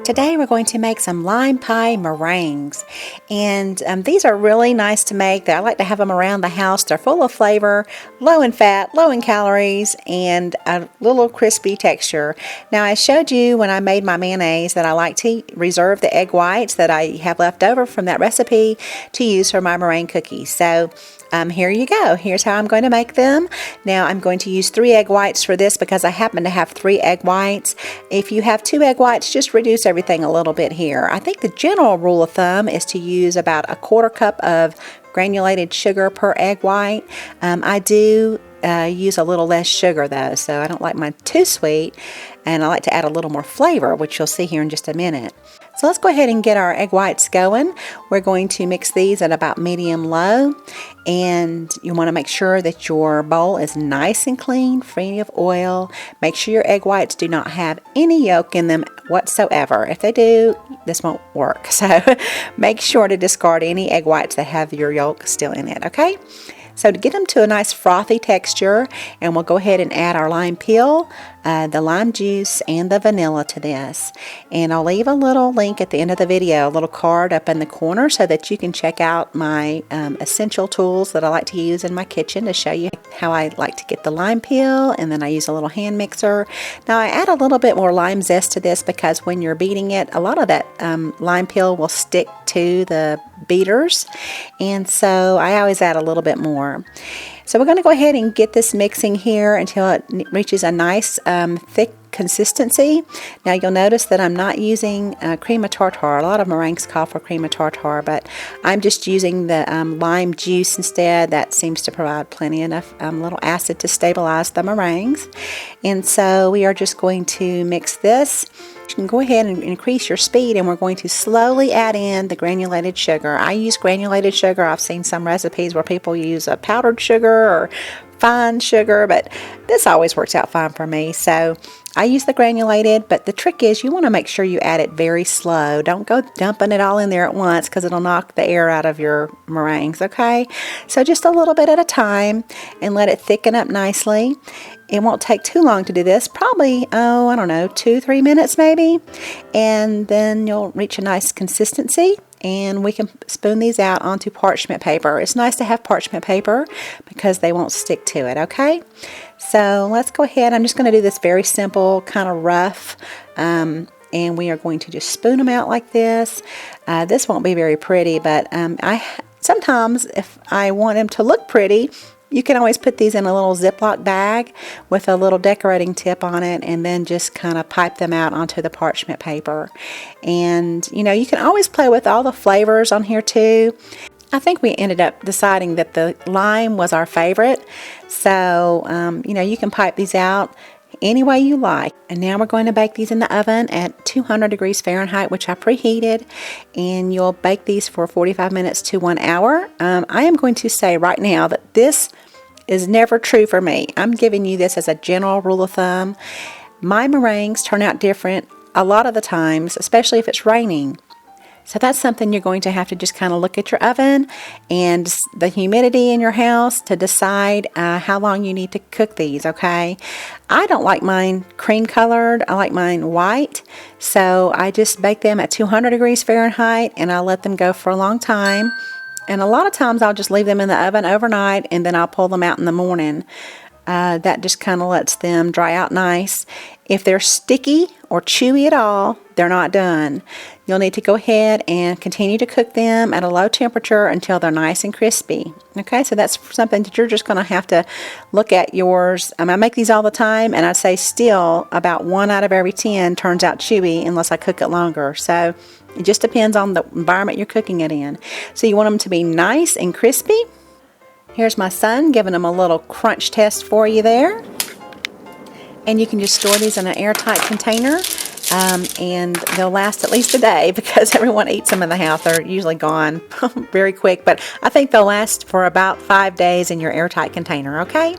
Today we're going to make some lime pie meringues, and these are really nice to make. I like to have them around the house. They're full of flavor, low in fat, low in calories, and a little crispy texture. Now I showed you when I made my mayonnaise that I like to reserve the egg whites that I have left over from that recipe to use for my meringue cookies. So here you go. Here's how I'm going to make them. Now I'm going to use 3 egg whites for this because I happen to have 3 egg whites. If you have 2 egg whites, just reduce everything a little bit here. I think the general rule of thumb is to use about a 1/4 cup of granulated sugar per egg white. I do use a little less sugar though, so I don't like mine too sweet, and I like to add a little more flavor, which you'll see here in just a minute. So let's go ahead and get our egg whites going. We're going to mix these at about medium low, and you want to make sure that your bowl is nice and clean, free of oil. Make sure your egg whites do not have any yolk in them whatsoever. If they do, this won't work. So make sure to discard any egg whites that have your yolk still in it, okay? So to get them to a nice frothy texture, and we'll go ahead and add our lime peel, the lime juice, and the vanilla to this. And I'll leave a little link at the end of the video, a little card up in the corner, so that you can check out my essential tools that I like to use in my kitchen to show you how I like to get the lime peel, and then I use a little hand mixer. Now I add a little bit more lime zest to this because when you're beating it, a lot of that lime peel will stick to the beaters, and so I always add a little bit more. So we're going to go ahead and get this mixing here until it reaches a nice thick consistency. Now you'll notice that I'm not using cream of tartar. A lot of meringues call for cream of tartar, but I'm just using the lime juice instead. That seems to provide plenty enough little acid to stabilize the meringues. And so we are just going to mix this. You can go ahead and increase your speed, and we're going to slowly add in the granulated sugar. I use granulated sugar. I've seen some recipes where people use a powdered sugar or fine sugar, but this always works out fine for me. So I use the granulated, but the trick is you want to make sure you add it very slow. Don't go dumping it all in there at once because it'll knock the air out of your meringues, okay? So just a little bit at a time and let it thicken up nicely. It won't take too long to do this, probably, I don't know, 2-3 minutes maybe, and then you'll reach a nice consistency, and we can spoon these out onto parchment paper. It's nice to have parchment paper because they won't stick to it, okay? So let's go ahead. I'm just going to do this very simple, kind of rough, and we are going to just spoon them out like this. This won't be very pretty, but sometimes if I want them to look pretty, you can always put these in a little Ziploc bag with a little decorating tip on it, and then just kind of pipe them out onto the parchment paper. And you know, you can always play with all the flavors on here too. I think we ended up deciding that the lime was our favorite. So, you know, you can pipe these out any way you like. And now we're going to bake these in the oven at 200 degrees Fahrenheit, which I preheated, and you'll bake these for 45 minutes to 1 hour. I am going to say right now that this is never true for me. I'm giving you this as a general rule of thumb. My meringues turn out different a lot of the times, especially if it's raining. So that's something you're going to have to just kind of look at your oven and the humidity in your house to decide how long you need to cook these, okay? I don't like mine cream colored. I like mine white. So I just bake them at 200 degrees Fahrenheit, and I let them go for a long time. And a lot of times I'll just leave them in the oven overnight, and then I'll pull them out in the morning. That just kind of lets them dry out nice. If they're sticky or chewy at all, they're not done. You'll need to go ahead and continue to cook them at a low temperature until they're nice and crispy. Okay, so that's something that you're just going to have to look at yours. I make these all the time, and I'd say still about 1 out of every 10 turns out chewy unless I cook it longer. So it just depends on the environment you're cooking it in. So you want them to be nice and crispy. Here's my son giving them a little crunch test for you there. And you can just store these in an airtight container, and they'll last at least a day because everyone eats them in the house. They're usually gone very quick, but I think they'll last for about 5 days in your airtight container, okay?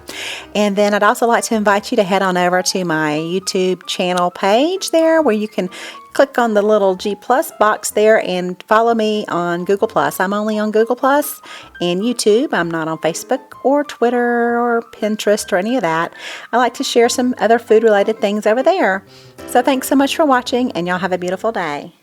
And then I'd also like to invite you to head on over to my YouTube channel page there, where you can click on the little G Plus box there and follow me on Google Plus. I'm only on Google Plus and YouTube. I'm not on Facebook or Twitter or Pinterest or any of that. I like to share some other food related things over there. So thanks so much for watching, and y'all have a beautiful day.